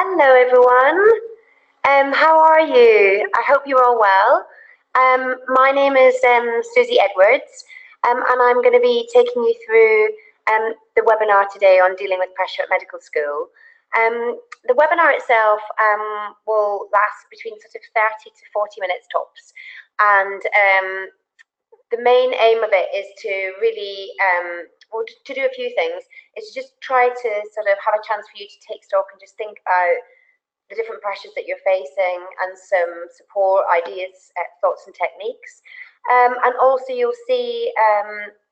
Hello, everyone. How are you? I hope you're all well. My name is Susie Edwards, and I'm going to be taking you through the webinar today on dealing with pressure at medical school. The webinar itself will last between sort of 30 to 40 minutes tops, and the main aim of it is to really, well, to do a few things, is to just try to sort of have a chance for you to take stock and just think about the different pressures that you're facing and some support, ideas, thoughts and techniques. And also you'll see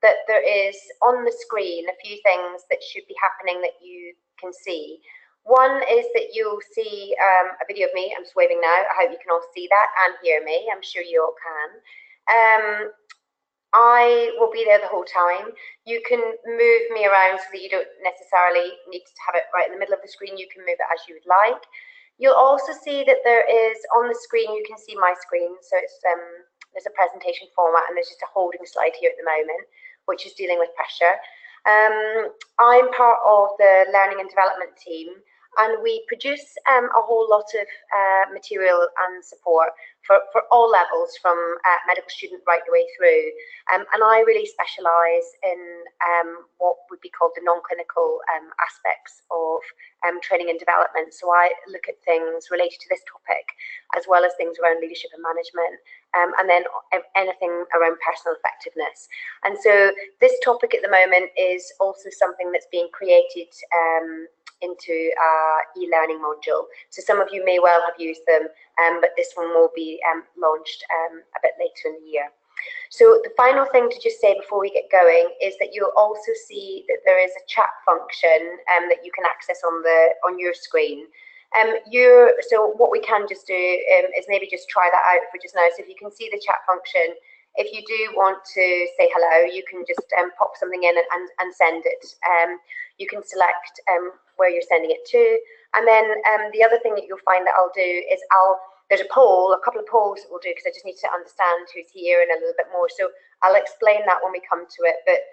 that there is on the screen a few things that should be happening that you can see. One is that you'll see a video of me. I'm just waving now. I hope you can all see that and hear me. I'm sure you all can. I will be there the whole time. You can move me around so that you don't necessarily need to have it right in the middle of the screen. You can move it as you would like. You'll also see that there is on the screen, you can see my screen. So it's there's a presentation format and there's just a holding slide here at the moment, which is dealing with pressure. I'm part of the learning and development team, and we produce a whole lot of material and support for all levels, from medical student right the way through. And I really specialise in what would be called the non-clinical aspects of training and development. So I look at things related to this topic, as well as things around leadership and management, and then anything around personal effectiveness. And so this topic at the moment is also something that's being created into our e-learning module. So some of you may well have used them, but this one will be launched a bit later in the year. So the final thing to just say before we get going is that you'll also see that there is a chat function that you can access on your screen. So what we can just do is maybe just try that out for just now. So if you can see the chat function, if you do want to say hello, you can just pop something in and send it. You can select where you're sending it to. And then the other thing that you'll find that I'll do is there's a couple of polls that we'll do, because I just need to understand who's here and a little bit more. So I'll explain that when we come to it, but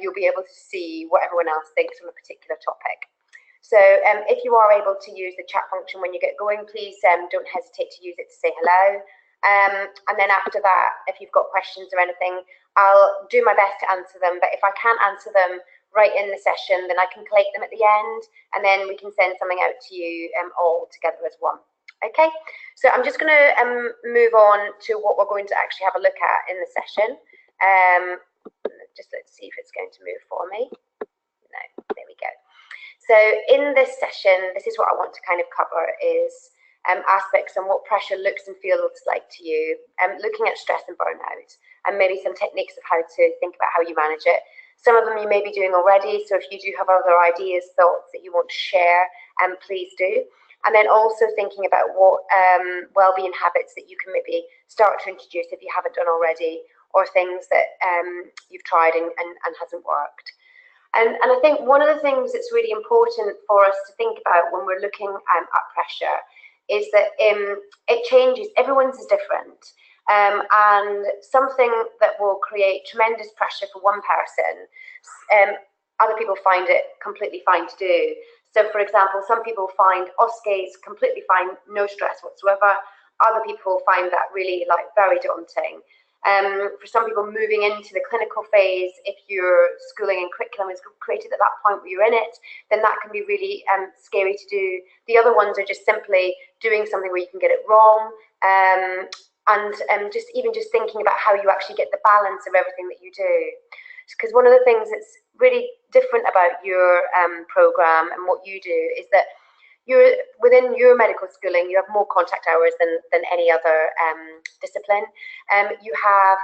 you'll be able to see what everyone else thinks on a particular topic. So if you are able to use the chat function when you get going, please don't hesitate to use it to say hello. And then after that, if you've got questions or anything, I'll do my best to answer them. But if I can't answer them right in the session, then I can collate them at the end, and then we can send something out to you all together as one. Okay, so I'm just going to move on to what we're going to actually have a look at in the session. Just let's see if it's going to move for me. No, there we go. So in this session, this is what I want to kind of cover is aspects on what pressure looks and feels like to you, looking at stress and burnout, and maybe some techniques of how to think about how you manage it. Some of them you may be doing already, so if you do have other ideas, thoughts that you want to share, please do. And then also thinking about what well-being habits that you can maybe start to introduce if you haven't done already, or things that you've tried and hasn't worked. And I think one of the things that's really important for us to think about when we're looking at pressure is that it changes. Everyone's is different. And something that will create tremendous pressure for one person, other people find it completely fine to do. So, for example, some people find OSCEs completely fine, no stress whatsoever. Other people find that really very daunting. For some people, moving into the clinical phase, if your schooling and curriculum is created at that point where you're in it, then that can be really scary to do. The other ones are just simply doing something where you can get it wrong. And just thinking about how you actually get the balance of everything that you do. Because one of the things that's really different about your program and what you do is that within your medical schooling, you have more contact hours than any other discipline. You have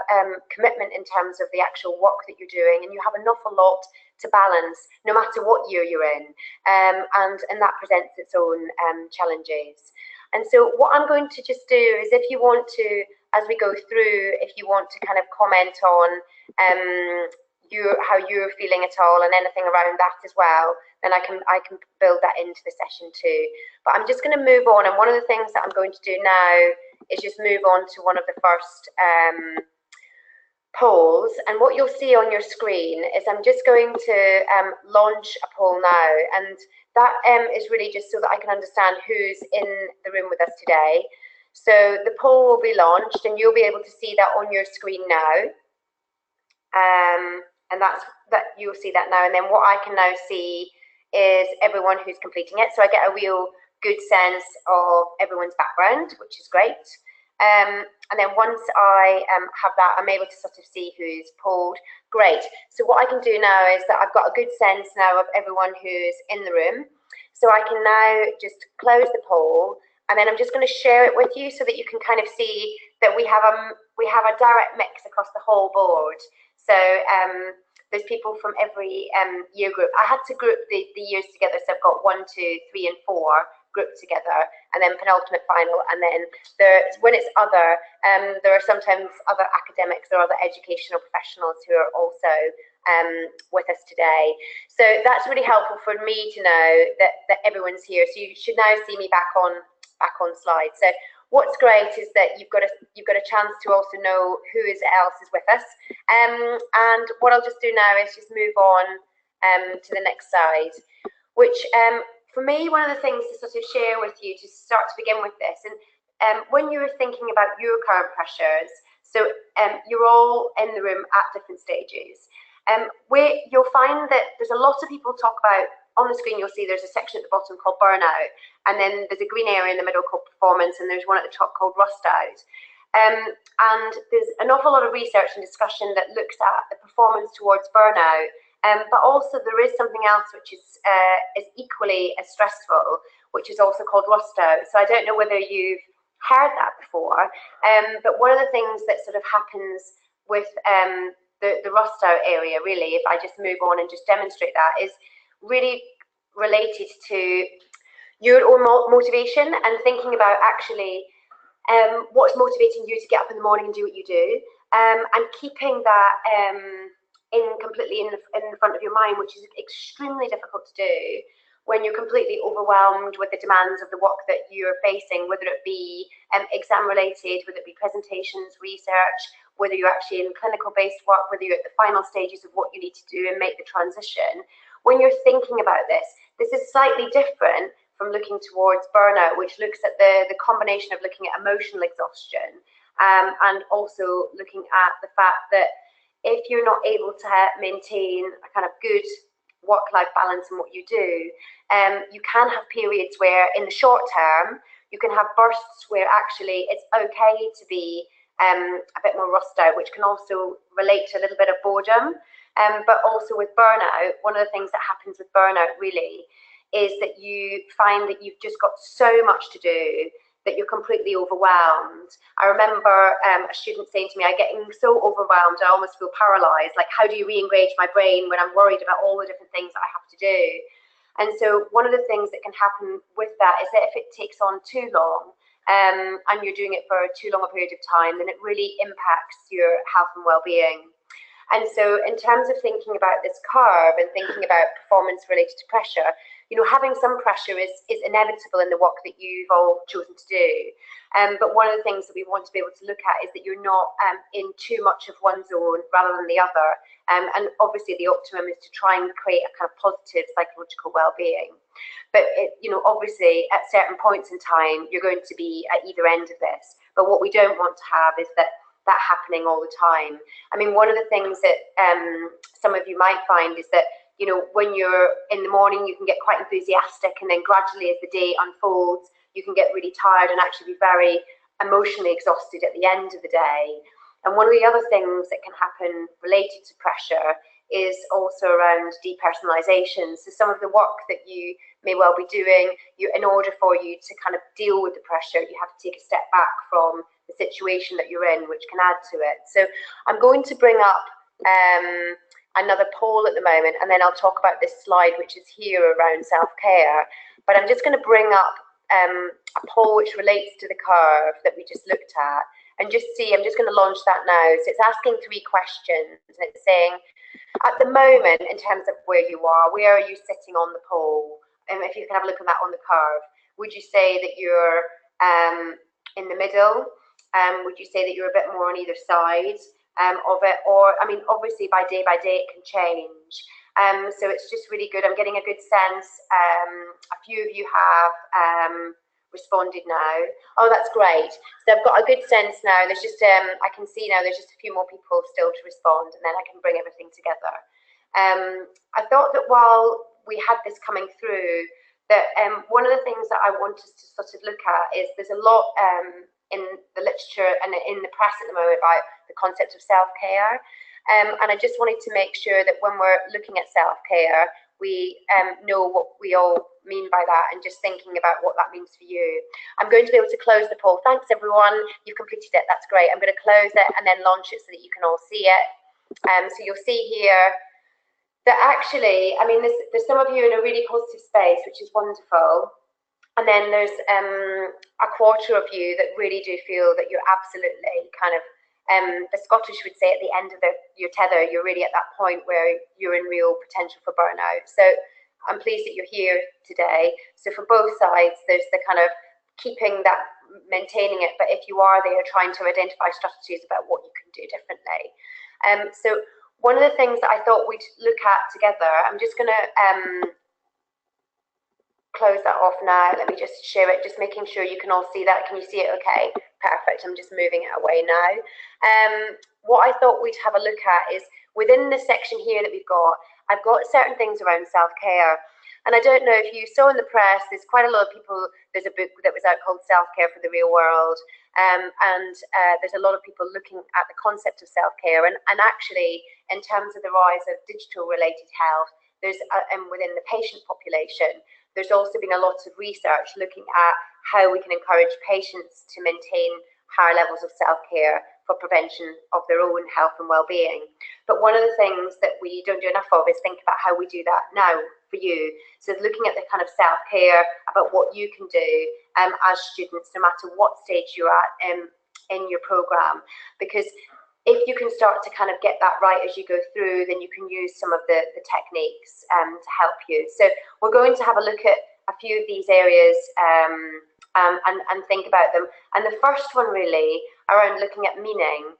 commitment in terms of the actual work that you're doing, and you have an awful lot to balance no matter what year you're in, and that presents its own challenges. And so what I'm going to just do is, if you want to, as we go through, if you want to kind of comment on how you're feeling at all and anything around that as well, then I can build that into the session too. But I'm just going to move on, and one of the things that I'm going to do now is just move on to one of the first polls, and what you'll see on your screen is I'm just going to launch a poll now, and that is really just so that I can understand who's in the room with us today. So the poll will be launched, and you'll be able to see that on your screen now. And that you'll see that now. And then what I can now see is everyone who's completing it. So I get a real good sense of everyone's background, which is great. And then once I have that, I'm able to sort of see who's polled. Great. So what I can do now is that I've got a good sense now of everyone who's in the room. So I can now just close the poll, and then I'm just going to share it with you so that you can kind of see that we have a direct mix across the whole board. So there's people from every year group. I had to group the years together, so I've got 1, 2, 3, and 4 grouped together, and then penultimate final, and then when it's other, there are sometimes other academics or other educational professionals who are also with us today. So that's really helpful for me to know that everyone's here. So you should now see me back on slide. So what's great is that you've got a chance to also know who else is with us. And what I'll just do now is just move on to the next slide, which for me, one of the things to sort of share with you to start to begin with this, and when you're thinking about your current pressures, so you're all in the room at different stages, you'll find that there's a lot of people talk about, on the screen you'll see there's a section at the bottom called burnout, and then there's a green area in the middle called performance, and there's one at the top called rust out. And there's an awful lot of research and discussion that looks at the performance towards burnout. But also there is something else which is equally as stressful, which is also called rust out. So I don't know whether you've heard that before, but one of the things that sort of happens with the rust out area, really, if I just move on and just demonstrate that, is really related to your own motivation and thinking about actually what's motivating you to get up in the morning and do what you do, and keeping that completely in front of your mind, which is extremely difficult to do when you're completely overwhelmed with the demands of the work that you're facing, whether it be exam related, whether it be presentations, research, whether you're actually in clinical based work, whether you're at the final stages of what you need to do and make the transition. When you're thinking about this is slightly different from looking towards burnout, which looks at the combination of looking at emotional exhaustion and also looking at the fact that if you're not able to maintain a kind of good work-life balance in what you do, you can have periods where in the short term, you can have bursts where actually it's okay to be a bit more rust out, which can also relate to a little bit of boredom. But also with burnout, one of the things that happens with burnout really is that you find that you've just got so much to do that you're completely overwhelmed. I remember a student saying to me, I'm getting so overwhelmed, I almost feel paralyzed. Like, how do you re-engage my brain when I'm worried about all the different things that I have to do? And so one of the things that can happen with that is that if it takes on too long and you're doing it for too long a period of time, then it really impacts your health and well-being. And so in terms of thinking about this curve and thinking about performance related to pressure, you know, having some pressure is inevitable in the work that you've all chosen to do. But one of the things that we want to be able to look at is that you're not in too much of one zone rather than the other. And obviously the optimum is to try and create a kind of positive psychological well-being. But, you know, obviously at certain points in time, you're going to be at either end of this. But what we don't want to have is that happening all the time. I mean, one of the things that some of you might find is that, you know, when you're in the morning, you can get quite enthusiastic, and then gradually as the day unfolds, you can get really tired and actually be very emotionally exhausted at the end of the day. And one of the other things that can happen related to pressure is also around depersonalization. So some of the work that you may well be doing, in order for you to kind of deal with the pressure, you have to take a step back from the situation that you're in, which can add to it. So I'm going to bring up another poll at the moment, and then I'll talk about this slide, which is here around self-care. But I'm just going to bring up a poll which relates to the curve that we just looked at, and just see, I'm just going to launch that now. So it's asking 3 questions, and it's saying, at the moment, in terms of where you are, where are you sitting on the poll? And if you can have a look at that on the curve, would you say that you're in the middle? Would you say that you're a bit more on either side? of it, or I mean, obviously by day it can change. So it's just really good. I'm getting a good sense. A few of you have responded now. Oh, that's great. So I've got a good sense now. There's just I can see now there's just a few more people still to respond, and then I can bring everything together. I thought that while we had this coming through, that one of the things that I want us to sort of look at is there's a lot in the literature and in the press at the moment about the concept of self-care. And I just wanted to make sure that when we're looking at self-care, we know what we all mean by that, and just thinking about what that means for you. I'm going to be able to close the poll. Thanks, everyone. You've completed it. That's great. I'm going to close it and then launch it so that you can all see it. So you'll see here that actually, I mean, there's some of you in a really positive space, which is wonderful. And then there's a quarter of you that really do feel that you're absolutely kind of, the Scottish would say at the end of your tether, you're really at that point where you're in real potential for burnout. So I'm pleased that you're here today. So for both sides, there's the kind of keeping that, maintaining it, but if you are there, trying to identify strategies about what you can do differently. So one of the things that I thought we'd look at together, I'm just going to close that off now. Let me just share it, just making sure you can all see that. Can you see it okay? Perfect. I'm just moving it away now. What I thought we'd have a look at is within this section here that we've got, I've got certain things around self-care. And I don't know if you saw in the press, there's quite a lot of people, there's a book that was out called Self-Care for the Real World. There's a lot of people looking at the concept of self-care. And actually, in terms of the rise of digital related health, there's and within the patient population, there's also been a lot of research looking at how we can encourage patients to maintain higher levels of self-care for prevention of their own health and well-being. But one of the things that we don't do enough of is think about how we do that now for you. So looking at the kind of self-care, about what you can do as students, no matter what stage you're at in your programme. Because if you can start to kind of get that right as you go through, then you can use some of the techniques to help you. So we're going to have a look at a few of these areas and think about them. And the first one really around looking at meaning.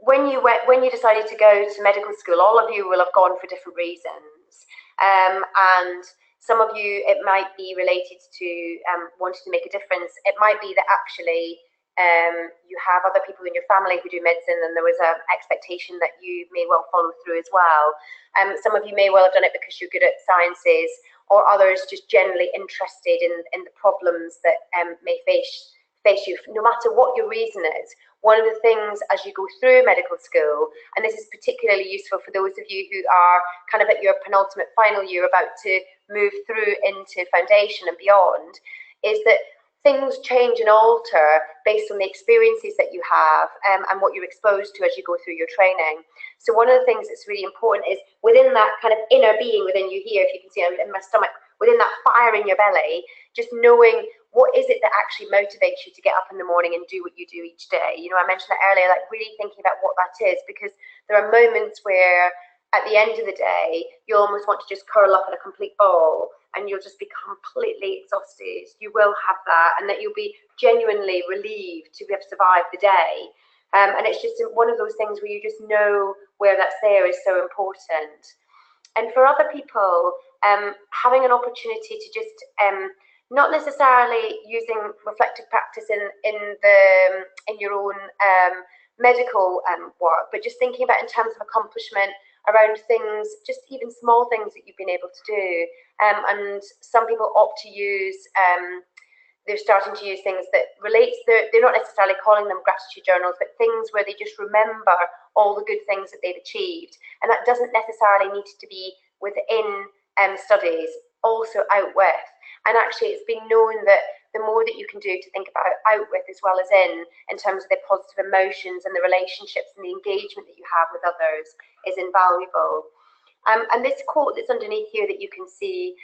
When you decided to go to medical school, all of you will have gone for different reasons. And some of you, it might be related to wanting to make a difference. It might be that actually you have other people in your family who do medicine, and there was an expectation that you may well follow through as well. Some of you may well have done it because you're good at sciences, or others just generally interested in the problems that may face you, no matter what your reason is. One of the things as you go through medical school, and this is particularly useful for those of you who are kind of at your penultimate final year, about to move through into foundation and beyond, is that things change and alter based on the experiences that you have and what you're exposed to as you go through your training. So one of the things that's really important is within that kind of inner being within you here, if you can see in my stomach, within that fire in your belly, just knowing what is it that actually motivates you to get up in the morning and do what you do each day. You know, I mentioned that earlier, like really thinking about what that is, because there are moments where at the end of the day, you almost want to just curl up in a complete ball and you'll just be completely exhausted. You will have that, and that you'll be genuinely relieved to be able to survive the day. And it's just one of those things where you just know where that's there is so important. And for other people, having an opportunity to just not necessarily using reflective practice in your own medical work, but just thinking about in terms of accomplishment around things, just even small things that you've been able to do. And some people opt to use, they're starting to use things that relates, they're not necessarily calling them gratitude journals, but things where they just remember all the good things that they've achieved. And that doesn't necessarily need to be within studies, also out with. And actually it's been known that the more that you can do to think about out with as well as in terms of the positive emotions and the relationships and the engagement that you have with others, is invaluable. And this quote that's underneath here that you can see,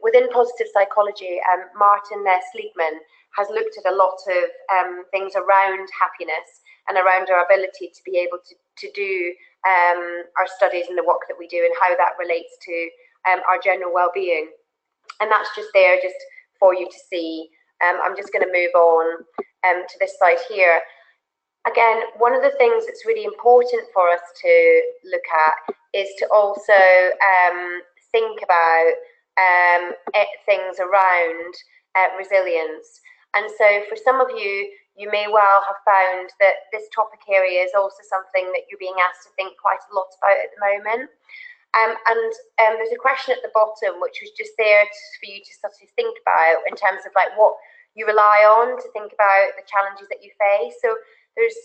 within positive psychology, Martin Seligman has looked at a lot of things around happiness and around our ability to be able to do our studies and the work that we do, and how that relates to our general well-being. And that's just there just for you to see. I'm just going to move on to this slide here. Again, one of the things that's really important for us to look at is to also think about things around resilience. And so for some of you, you may well have found that this topic area is also something that you're being asked to think quite a lot about at the moment. There's a question at the bottom which was just there for you to sort of think about in terms of like what you rely on to think about the challenges that you face. So there's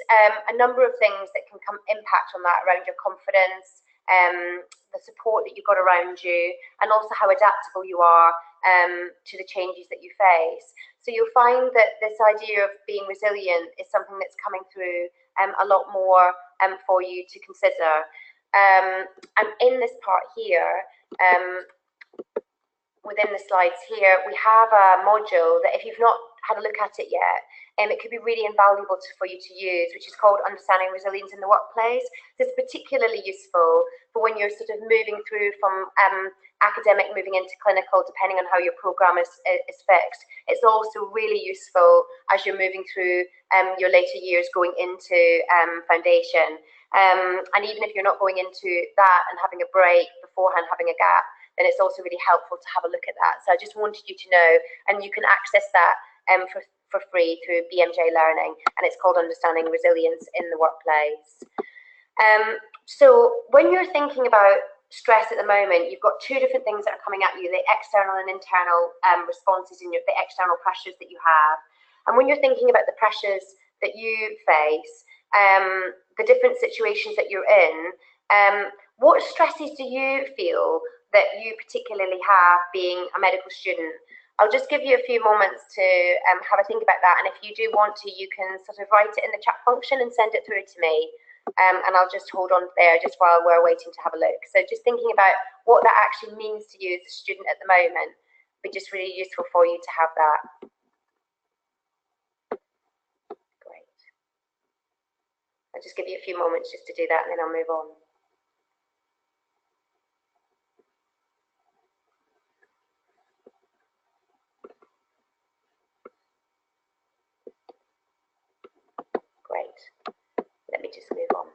a number of things that can impact on that around your confidence, the support that you've got around you, and also how adaptable you are to the changes that you face. So you'll find that this idea of being resilient is something that's coming through a lot more for you to consider. And in this part here, within the slides here, we have a module that if you've not had a look at it yet, it could be really invaluable for you to use, which is called Understanding Resilience in the Workplace. So it's particularly useful for when you're sort of moving through from academic moving into clinical, depending on how your program is fixed. It's also really useful as you're moving through your later years going into foundation. And even if you're not going into that and having a break beforehand, having a gap, then it's also really helpful to have a look at that. So I just wanted you to know, and you can access that for free through BMJ Learning, and it's called Understanding Resilience in the Workplace. So when you're thinking about stress at the moment, you've got two different things that are coming at you, the external and internal responses and the external pressures that you have. And when you're thinking about the pressures that you face, the different situations that you're in, what stresses do you feel that you particularly have being a medical student? I'll just give you a few moments to have a think about that. And if you do want to, you can sort of write it in the chat function and send it through to me. And I'll just hold on there just while we're waiting to have a look. So just thinking about what that actually means to you as a student at the moment would be just really useful for you to have that. Great. I'll just give you a few moments just to do that and then I'll move on. Great. Let me just move on.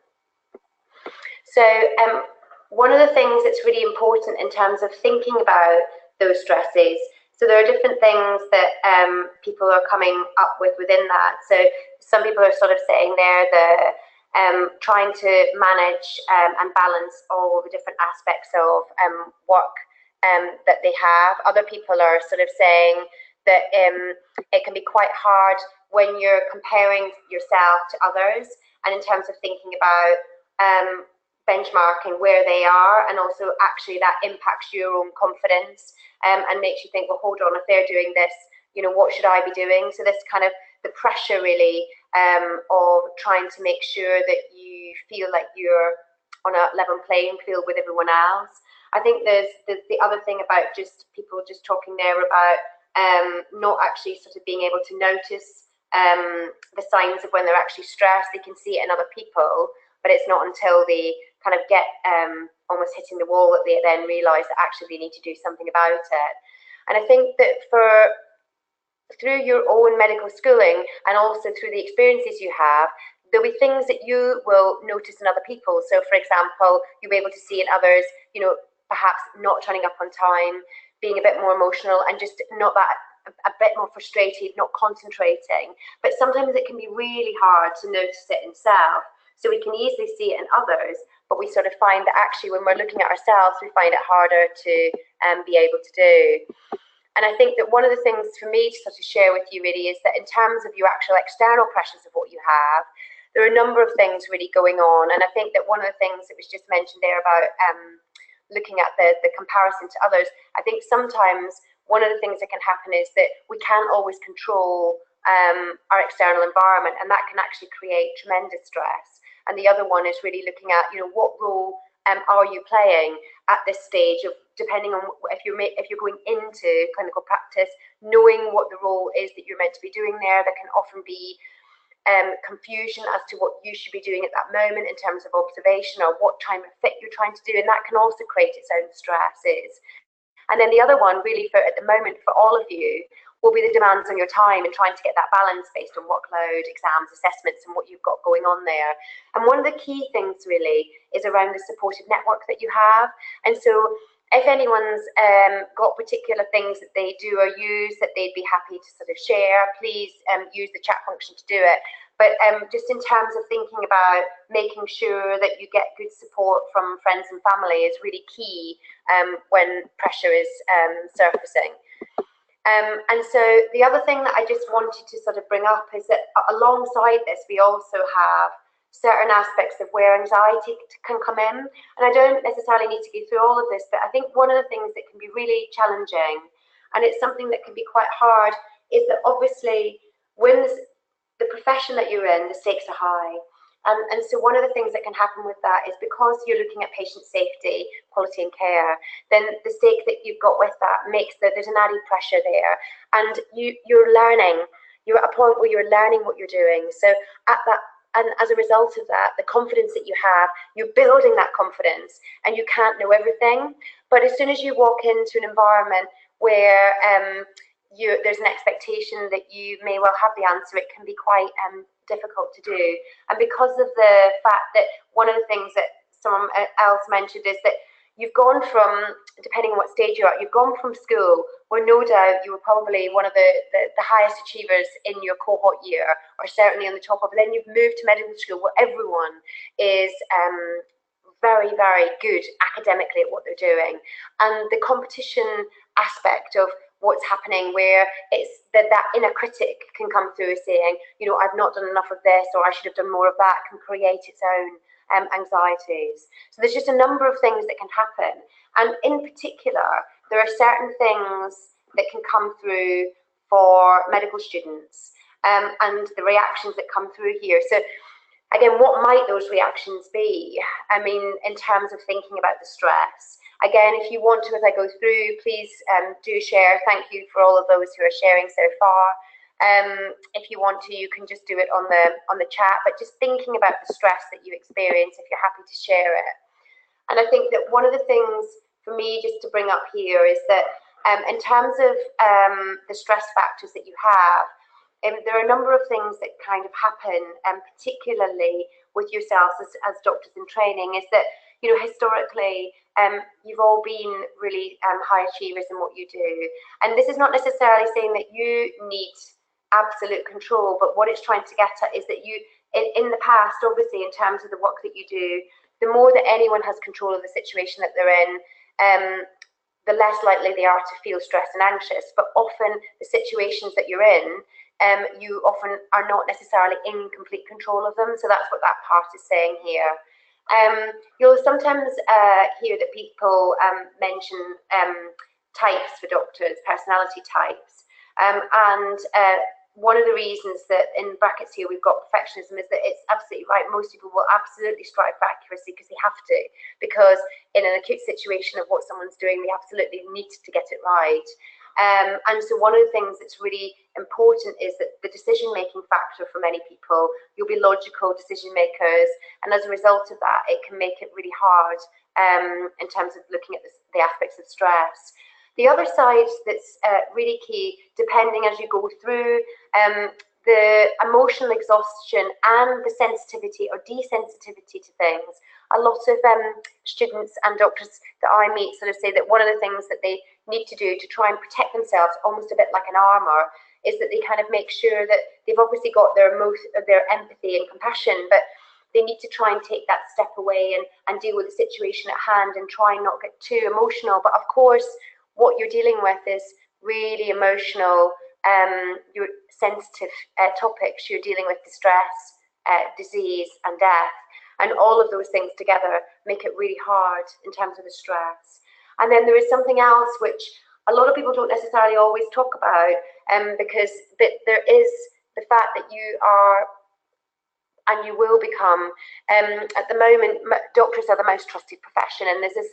So one of the things that's really important in terms of thinking about those stresses, so there are different things that people are coming up with within that. So some people are sort of saying there the trying to manage and balance all the different aspects of work that they have. Other people are sort of saying that it can be quite hard when you're comparing yourself to others, and in terms of thinking about benchmarking where they are, and also actually that impacts your own confidence and makes you think, well, hold on, if they're doing this, you know, what should I be doing? So this kind of the pressure really of trying to make sure that you feel like you're on a level playing field with everyone else. I think there's the other thing about just people just talking there about not actually sort of being able to notice the signs of when they're actually stressed. They can see it in other people, but it's not until they kind of get almost hitting the wall that they then realise that actually they need to do something about it. And I think that through your own medical schooling and also through the experiences you have, there'll be things that you will notice in other people. So for example, you'll be able to see in others, you know, perhaps not turning up on time, being a bit more emotional and just not that, a bit more frustrated, not concentrating. But sometimes it can be really hard to notice it in self. So we can easily see it in others, but we sort of find that actually when we're looking at ourselves, we find it harder to be able to do. And I think that one of the things for me to sort of share with you really is that in terms of your actual external pressures of what you have, there are a number of things really going on. And I think that one of the things that was just mentioned there about looking at the comparison to others, I think sometimes one of the things that can happen is that we can't always control our external environment, and that can actually create tremendous stress. And the other one is really looking at, you know, what role are you playing at this stage of, depending on if you're going into clinical practice, knowing what the role is that you're meant to be doing there. There can often be confusion as to what you should be doing at that moment in terms of observation or what time of fit you're trying to do, and that can also create its own stresses. And then the other one really for at the moment for all of you will be the demands on your time and trying to get that balance based on workload, exams, assessments, and what you've got going on there. And one of the key things really is around the supportive network that you have. And so if anyone's got particular things that they do or use that they'd be happy to sort of share, please use the chat function to do it. But just in terms of thinking about making sure that you get good support from friends and family is really key when pressure is surfacing. And so the other thing that I just wanted to sort of bring up is that alongside this, we also have certain aspects of where anxiety can come in. And I don't necessarily need to go through all of this, but I think one of the things that can be really challenging, and it's something that can be quite hard, is that obviously when the profession that you're in, the stakes are high. And so one of the things that can happen with that is because you're looking at patient safety, quality and care, then the stake that you've got with that makes that there's an added pressure there. And you're learning, you're at a point where you're learning what you're doing. So at that, and as a result of that, the confidence that you have, you're building that confidence, and you can't know everything. But as soon as you walk into an environment where there's an expectation that you may well have the answer, it can be quite difficult to do. And because of the fact that one of the things that someone else mentioned is that you've gone from, depending on what stage you're at, you've gone from school where no doubt you were probably one of the highest achievers in your cohort year, or certainly on the top of it. Then you've moved to medical school where everyone is very, very good academically at what they're doing. And the competition aspect of what's happening, where it's that inner critic can come through saying, you know, I've not done enough of this, or I should have done more of that, can create its own anxieties. So there's just a number of things that can happen. And in particular, there are certain things that can come through for medical students and the reactions that come through here. So again, what might those reactions be? I mean, in terms of thinking about the stress. Again, if you want to, as I go through, please do share. Thank you for all of those who are sharing so far. If you want to, you can just do it on the chat, but just thinking about the stress that you experience, if you're happy to share it. And I think that one of the things for me just to bring up here is that in terms of the stress factors that you have, there are a number of things that kind of happen, particularly with yourselves as doctors in training, is that, you know, historically, you've all been really high achievers in what you do. And this is not necessarily saying that you need absolute control, but what it's trying to get at is that you, in the past, obviously, in terms of the work that you do, the more that anyone has control of the situation that they're in, the less likely they are to feel stressed and anxious. But often the situations that you're in, you often are not necessarily in complete control of them. So that's what that part is saying here. You'll sometimes hear that people mention types for doctors, personality types. And one of the reasons that in brackets here we've got perfectionism is that it's absolutely right. Most people will absolutely strive for accuracy because they have to, because in an acute situation of what someone's doing, they absolutely need to get it right. And so one of the things that's really important is that the decision-making factor for many people, you'll be logical decision makers, and as a result of that, it can make it really hard in terms of looking at the aspects of stress. The other side that's really key, depending as you go through the emotional exhaustion and the sensitivity or desensitivity to things. A lot of students and doctors that I meet sort of say that one of the things that they need to do to try and protect themselves, almost a bit like an armor, is that they kind of make sure that they've obviously got their empathy and compassion, but they need to try and take that step away and deal with the situation at hand and try and not get too emotional. But of course, what you're dealing with is really emotional, your sensitive topics. You're dealing with distress, disease and death, and all of those things together make it really hard in terms of the stress. And then there is something else which a lot of people don't necessarily always talk about, because there is the fact that you are and you will become, at the moment, doctors are the most trusted profession, and there's this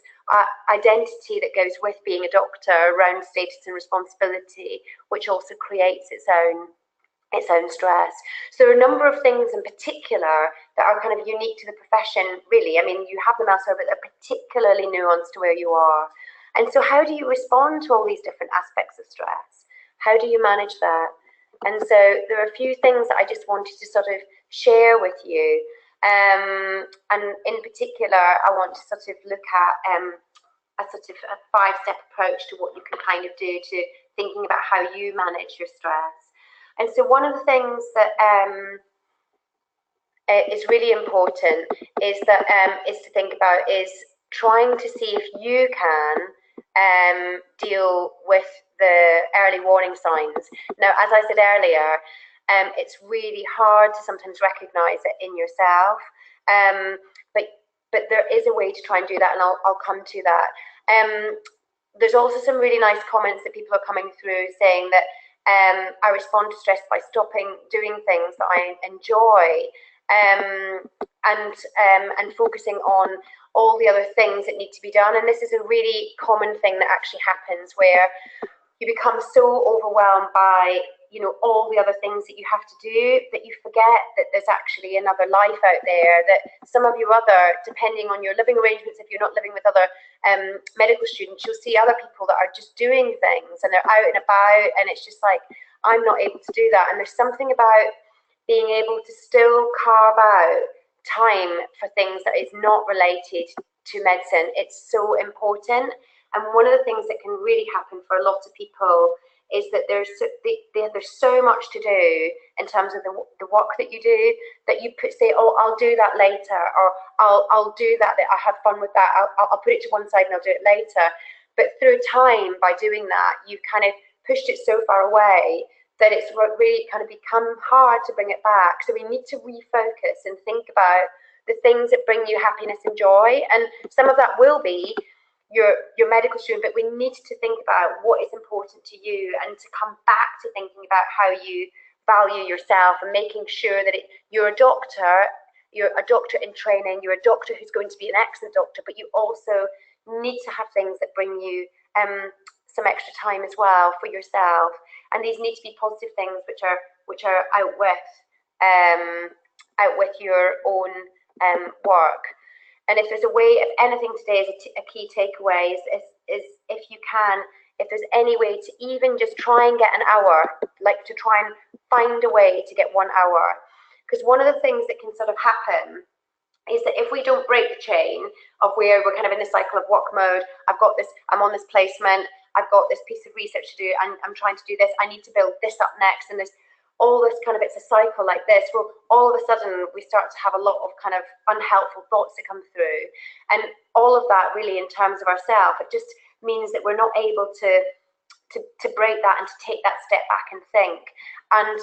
identity that goes with being a doctor around status and responsibility, which also creates its own stress. So there are a number of things in particular that are kind of unique to the profession, really. I mean, you have them elsewhere, but they're particularly nuanced to where you are. And so how do you respond to all these different aspects of stress? How do you manage that? And so there are a few things that I just wanted to sort of share with you. And in particular, I want to sort of look at a sort of a 5-step approach to what you can kind of do to thinking about how you manage your stress. And so one of the things that is really important is to think about is trying to see if you can deal with the early warning signs. Now, as I said earlier, it's really hard to sometimes recognise it in yourself, but there is a way to try and do that, and I'll come to that. There's also some really nice comments that people are coming through saying that I respond to stress by stopping doing things that I enjoy, and focusing on all the other things that need to be done. And this is a really common thing that actually happens, where you become so overwhelmed by, you know, all the other things that you have to do, that you forget that there's actually another life out there, that some of your other, depending on your living arrangements, if you're not living with other medical students, you'll see other people that are just doing things and they're out and about, and it's just like, I'm not able to do that. And there's something about being able to still carve out time for things that is not related to medicine. It's so important. And one of the things that can really happen for a lot of people is that there's so much to do in terms of the work that you do, that you say, oh, I'll do that later, or I'll do that, I have fun with that, I'll put it to one side and I'll do it later. But through time, by doing that, you've kind of pushed it so far away that it's really kind of become hard to bring it back. So we need to refocus and think about the things that bring you happiness and joy. And some of that will be your medical student, but we need to think about what is important to you, and to come back to thinking about how you value yourself, and making sure that you're a doctor in training, you're a doctor who's going to be an excellent doctor, but you also need to have things that bring you some extra time as well for yourself. And these need to be positive things which are out with your own work. And if there's a way, if anything today is a key takeaway, is if you can, if there's any way to even just try and get an hour, like to try and find a way to get 1 hour. Because one of the things that can sort of happen is that if we don't break the chain of where we're kind of in this cycle of work mode, I'm on this placement, I've got this piece of research to do, and I'm trying to do this, I need to build this up next, and there's all this kind of, it's a cycle like this, where all of a sudden we start to have a lot of kind of unhelpful thoughts that come through. And all of that really, in terms of ourselves, it just means that we're not able to break that and to take that step back and think. And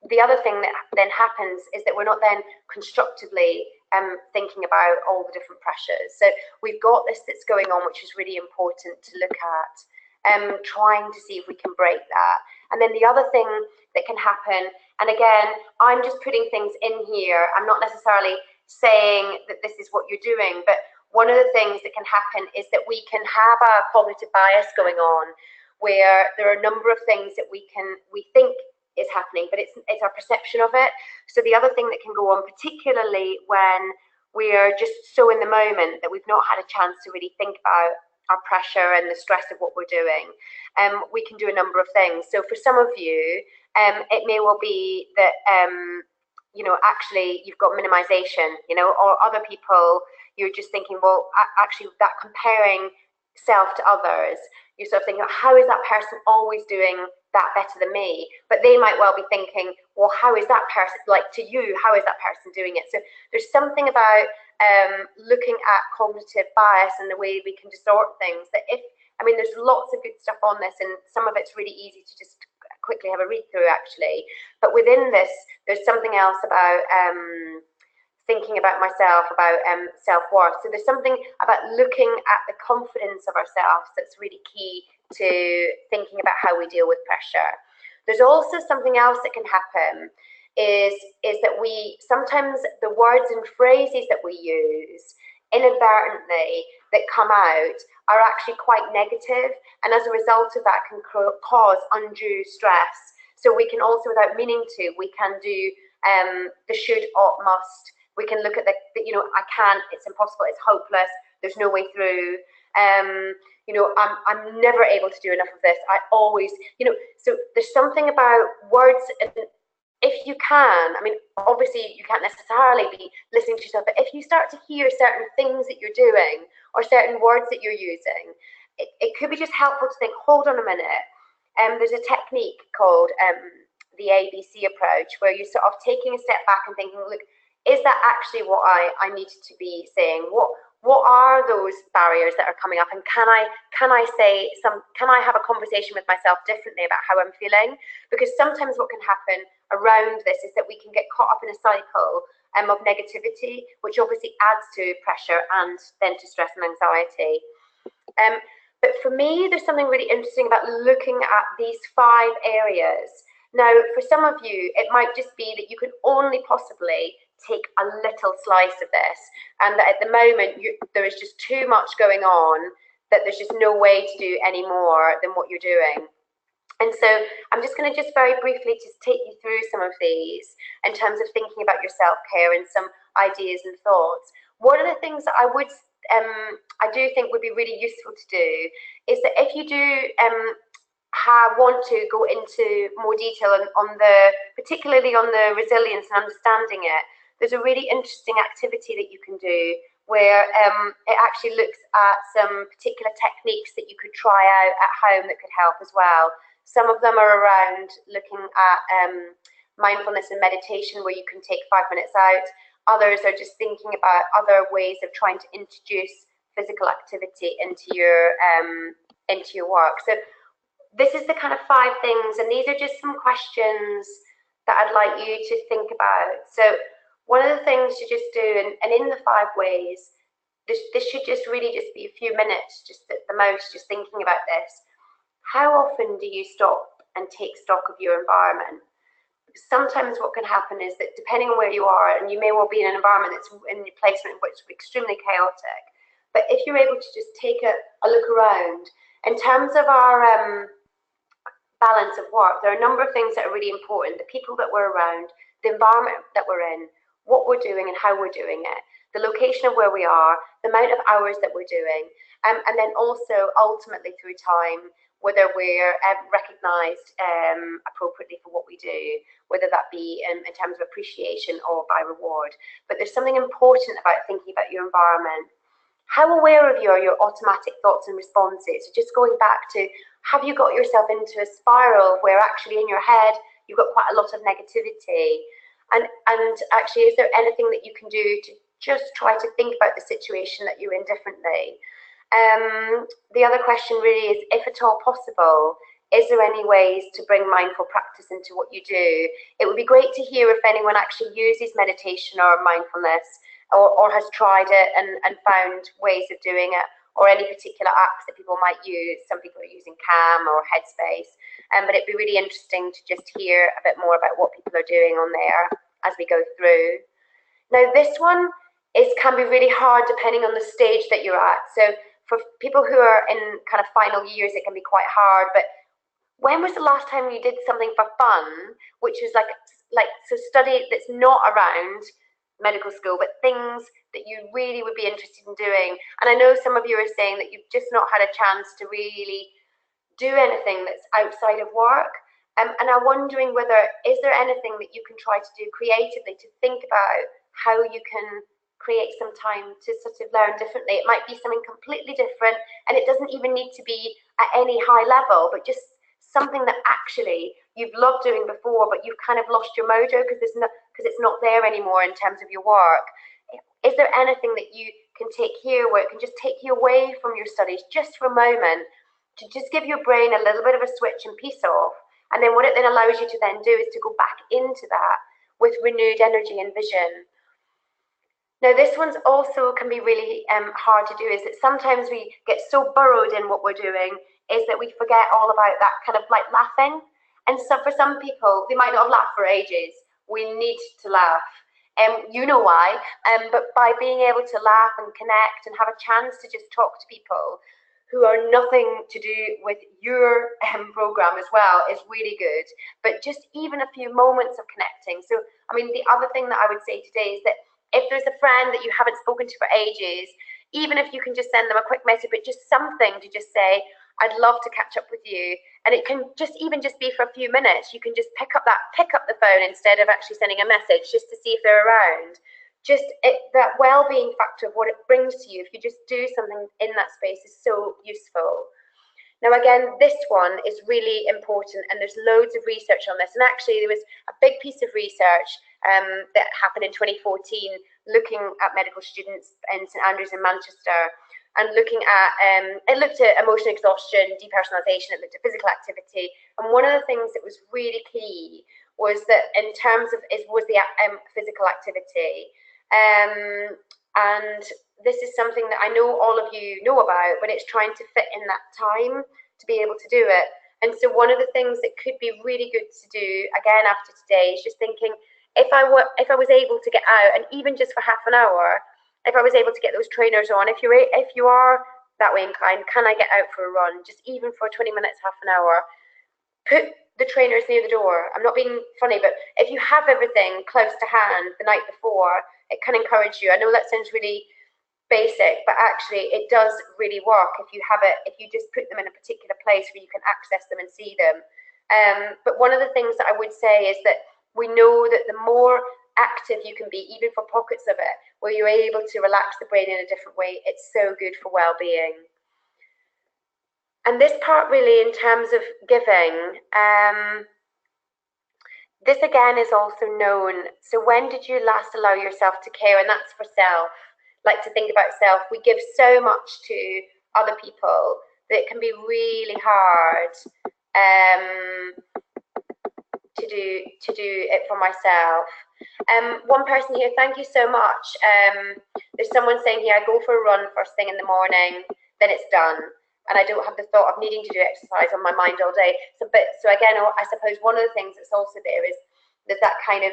the other thing that then happens is that we're not then constructively thinking about all the different pressures. So we've got this that's going on, which is really important to look at, trying to see if we can break that. And then the other thing that can happen, and again, I'm just putting things in here, I'm not necessarily saying that this is what you're doing, but one of the things that can happen is that we can have a cognitive bias going on, where there are a number of things that we think is happening, but it's our perception of it. So the other thing that can go on, particularly when we're just so in the moment that we've not had a chance to really think about our pressure and the stress of what we're doing, we can do a number of things. So for some of you, it may well be that actually you've got minimization, or other people, you're just thinking, well, actually that comparing self to others, you're sort of thinking, how is that person always doing that better than me? But they might well be thinking, well, how is that person, like, to you, how is that person doing it? So there's something about looking at cognitive bias and the way we can distort things, that there's lots of good stuff on this, and some of it's really easy to just quickly have a read through actually, but within this there's something else about thinking about myself, about self-worth. So there's something about looking at the confidence of ourselves that's really key to thinking about how we deal with pressure. There's also something else that can happen is that we sometimes, the words and phrases that we use inadvertently that come out are actually quite negative, and as a result of that can cause undue stress. So we can also, without meaning to, we can do the should, ought, must. We can look at I can't, it's impossible, it's hopeless, there's no way through. You know, I'm never able to do enough of this. I always, you know, so there's something about words, and if you can, I mean, obviously you can't necessarily be listening to yourself, but if you start to hear certain things that you're doing or certain words that you're using, it could be just helpful to think, hold on a minute. There's a technique called the ABC approach, where you're sort of taking a step back and thinking, look, is that actually what I needed to be saying? What are those barriers that are coming up, and can I say can I have a conversation with myself differently about how I'm feeling? Because sometimes what can happen around this is that we can get caught up in a cycle of negativity, which obviously adds to pressure and then to stress and anxiety. But for me, there's something really interesting about looking at these 5 areas. Now, for some of you, it might just be that you can only possibly take a little slice of this, and that at the moment there is just too much going on, that there's just no way to do any more than what you're doing. And so I'm just going to just very briefly just take you through some of these in terms of thinking about your self-care and some ideas and thoughts. One of the things that I do think would be really useful to do is that if you do want to go into more detail on particularly on the resilience and understanding it, there's a really interesting activity that you can do where it actually looks at some particular techniques that you could try out at home that could help as well. Some of them are around looking at mindfulness and meditation, where you can take 5 minutes out. Others are just thinking about other ways of trying to introduce physical activity into your work. So this is the kind of 5 things, and these are just some questions that I'd like you to think about. So one of the things to just do, and in the 5 ways, this should just really just be a few minutes, just at the most, just thinking about this. How often do you stop and take stock of your environment? Because sometimes what can happen is that depending on where you are, and you may well be in an environment that's in your placement which is extremely chaotic, but if you're able to just take a look around, in terms of our balance of work, there are a number of things that are really important. The people that we're around, the environment that we're in, what we're doing and how we're doing it, the location of where we are, the amount of hours that we're doing, and then also ultimately through time, whether we're recognised appropriately for what we do, whether that be in terms of appreciation or by reward. But there's something important about thinking about your environment. How aware of you are your automatic thoughts and responses? Just going back to, have you got yourself into a spiral where actually in your head you've got quite a lot of negativity? And actually, is there anything that you can do to just try to think about the situation that you're in differently? The other question really is, if at all possible, is there any ways to bring mindful practice into what you do? It would be great to hear if anyone actually uses meditation or mindfulness, or has tried it and found ways of doing it, or any particular apps that people might use. Some people are using Calm or Headspace, but it'd be really interesting to just hear a bit more about what people are doing on there as we go through. Now, this one can be really hard depending on the stage that you're at. So for people who are in kind of final years, it can be quite hard. But when was the last time you did something for fun, which is like so study that's not around medical school, but things that you really would be interested in doing? And I know some of you are saying that you've just not had a chance to really do anything that's outside of work. And I'm wondering whether, is there anything that you can try to do creatively to think about how you can create some time to sort of learn differently? It might be something completely different, and it doesn't even need to be at any high level, but just something that actually you've loved doing before, but you've kind of lost your mojo because it's not there anymore in terms of your work. Is there anything that you can take here where it can just take you away from your studies just for a moment, to just give your brain a little bit of a switch and peace off? And then what it then allows you to then do is to go back into that with renewed energy and vision. Now, this one's also can be really hard to do, is that sometimes we get so burrowed in what we're doing is that we forget all about that kind of like laughing. And so for some people, they might not have laughed for ages. We need to laugh. You know why, but by being able to laugh and connect and have a chance to just talk to people who are nothing to do with your program as well is really good. But just even a few moments of connecting. So, I mean, the other thing that I would say today is that if there's a friend that you haven't spoken to for ages, even if you can just send them a quick message, but just something to just say, I'd love to catch up with you. And it can just even just be for a few minutes. You can just pick up the phone instead of actually sending a message, just to see if they're around. Just that well-being factor of what it brings to you, if you just do something in that space, is so useful. Now, again, this one is really important, and there's loads of research on this. And actually, there was a big piece of research that happened in 2014 looking at medical students in St Andrews in Manchester, and looking at, it looked at emotional exhaustion, depersonalisation, it looked at physical activity. And one of the things that was really key was that in terms of, was the physical activity. And this is something that I know all of you know about, but it's trying to fit in that time to be able to do it. And so one of the things that could be really good to do, again, after today, is just thinking, if I was able to get out, and even just for half an hour, if I was able to get those trainers on, if you are that way inclined, can I get out for a run, just even for 20 minutes, half an hour? Put the trainers near the door. I'm not being funny, but if you have everything close to hand the night before, it can encourage you. I know that sounds really basic, but actually it does really work if you have it, if you just put them in a particular place where you can access them and see them. But one of the things that I would say is that we know that the more active you can be, even for pockets of it, where you're able to relax the brain in a different way, it's so good for well-being. And this part really, in terms of giving, this again is also known. So when did you last allow yourself to care? And that's for self. Like to think about self. We give so much to other people that it can be really hard to do it for myself. One person here, thank you so much. There's someone saying here, I go for a run first thing in the morning, then it's done. And I don't have the thought of needing to do exercise on my mind all day. So again, I suppose one of the things that's also there is there's that kind of,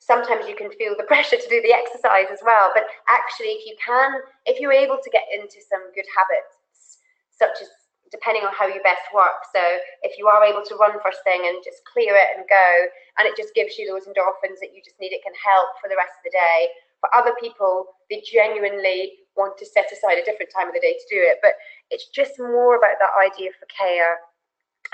sometimes you can feel the pressure to do the exercise as well. But actually, if you're able to get into some good habits, such as depending on how you best work. So if you are able to run first thing and just clear it and go, and it just gives you those endorphins that you just need, it can help for the rest of the day. For other people, they genuinely want to set aside a different time of the day to do it. But it's just more about that idea for care.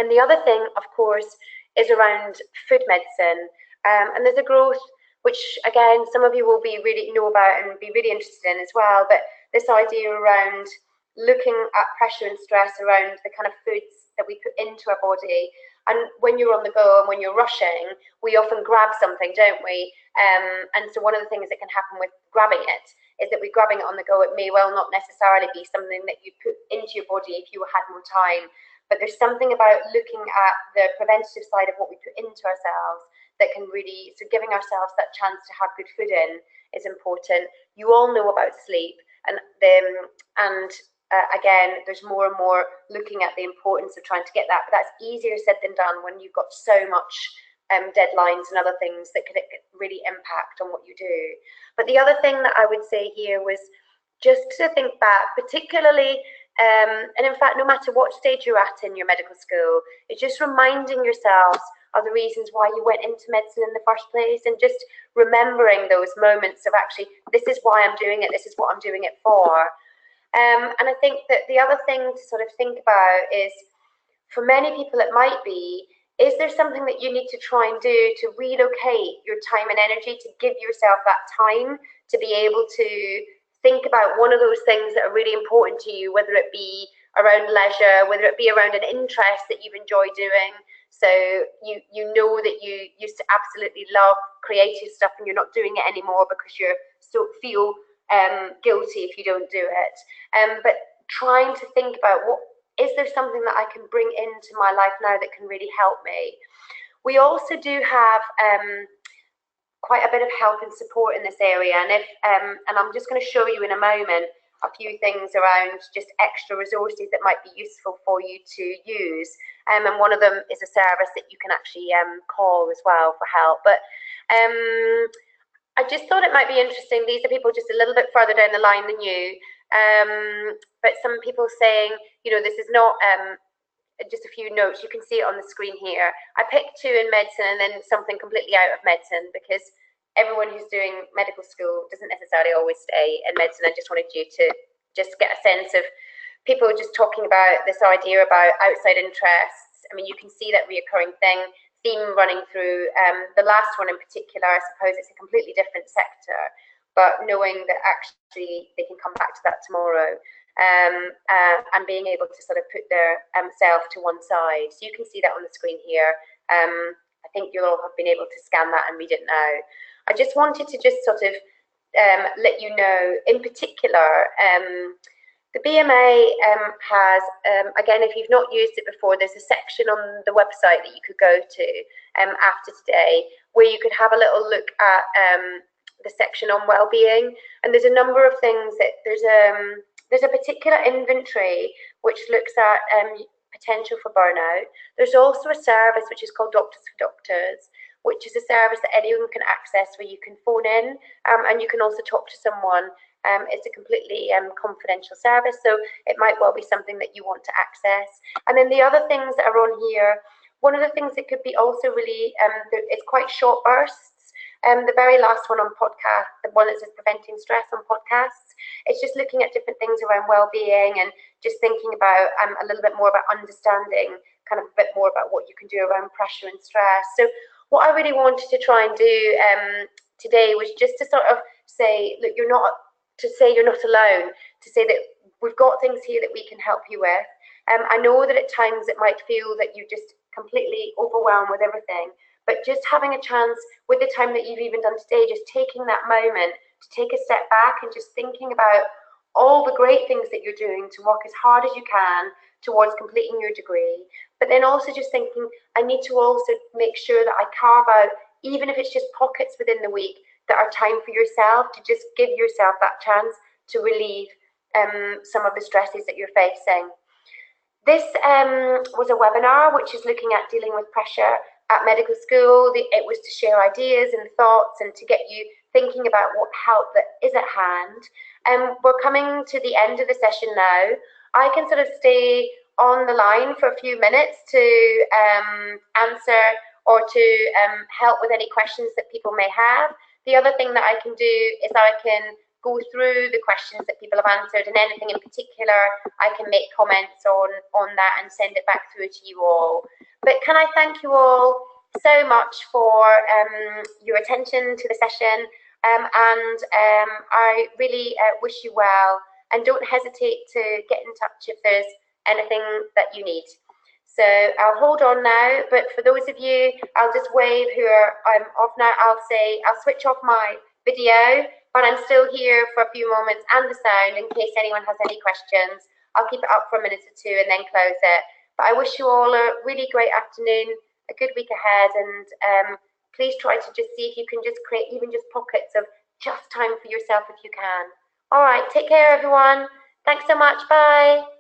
And the other thing, of course, is around food medicine. And there's a growth, which again, some of you will be really know about and be really interested in as well. But this idea around looking at pressure and stress around the kind of foods that we put into our body. And when you're on the go and when you're rushing, we often grab something, don't we? And so one of the things that can happen with grabbing it is that we're grabbing it on the go. It may well not necessarily be something that you put into your body if you had more time. But there's something about looking at the preventative side of what we put into ourselves that can really, so giving ourselves that chance to have good food in is important. You all know about sleep, and again, there's more and more looking at the importance of trying to get that, but that's easier said than done when you've got so much deadlines and other things that could really impact on what you do. But the other thing that I would say here was just to think back, particularly, and in fact, no matter what stage you're at in your medical school, it's just reminding yourselves of the reasons why you went into medicine in the first place, and just remembering those moments of actually, this is why I'm doing it, this is what I'm doing it for. And I think that the other thing to sort of think about is, for many people it might be, is there something that you need to try and do to relocate your time and energy, to give yourself that time to be able to think about one of those things that are really important to you, whether it be around leisure, whether it be around an interest that you've enjoyed doing. So you know that you used to absolutely love creative stuff and you're not doing it anymore because you still feel guilty if you don't do it. But trying to think about, is there something that I can bring into my life now that can really help me? We also do have quite a bit of help and support in this area, and I'm just going to show you in a moment a few things around just extra resources that might be useful for you to use. And one of them is a service that you can actually call as well for help. But I just thought it might be interesting. These are people just a little bit further down the line than you. But some people saying, you know, this is not just a few notes. You can see it on the screen here. I picked 2 in medicine and then something completely out of medicine, because everyone who's doing medical school doesn't necessarily always stay in medicine. I just wanted you to just get a sense of people just talking about this idea about outside interests. I mean, you can see that reoccurring theme running through. The last one in particular, I suppose it's a completely different sector, but knowing that actually they can come back to that tomorrow, and being able to sort of put their self to one side. So you can see that on the screen here. I think you'll all have been able to scan that and read it now. I just wanted to just sort of let you know, in particular, the BMA has, again, if you've not used it before, there's a section on the website that you could go to after today where you could have a little look at the section on well-being. And there's a number of things that there's a particular inventory which looks at potential for burnout. There's also a service which is called Doctors for Doctors, which is a service that anyone can access where you can phone in and you can also talk to someone. It's a completely confidential service, so it might well be something that you want to access. And then the other things that are on here, one of the things that could be also really, it's quite short bursts. The very last one on podcast, the one that says preventing stress on podcasts, it's just looking at different things around well-being and just thinking about a little bit more about understanding, kind of a bit more about what you can do around pressure and stress. So what I really wanted to try and do today was just to sort of say, look, you're not alone, to say that we've got things here that we can help you with. I know that at times it might feel that you're just completely overwhelmed with everything, but just having a chance with the time that you've even done today, just taking that moment to take a step back and just thinking about all the great things that you're doing to work as hard as you can towards completing your degree, but then also just thinking, I need to also make sure that I carve out, even if it's just pockets within the week, that are time for yourself, to just give yourself that chance to relieve some of the stresses that you're facing. This was a webinar which is looking at dealing with pressure at medical school. It was to share ideas and thoughts and to get you thinking about what help that is at hand. We're coming to the end of the session now. I can sort of stay on the line for a few minutes to answer or to help with any questions that people may have. The other thing that I can do is I can go through the questions that people have answered, and anything in particular I can make comments on that and send it back through to you all. But can I thank you all so much for your attention to the session, and I really wish you well, and don't hesitate to get in touch if there's anything that you need. So I'll hold on now, but for those of you, I'll just wave who I'm off now. I'll switch off my video, but I'm still here for a few moments and the sound in case anyone has any questions. I'll keep it up for a minute or two and then close it. But I wish you all a really great afternoon, a good week ahead, and please try to just see if you can just create even just pockets of just time for yourself if you can. All right, take care everyone. Thanks so much, bye.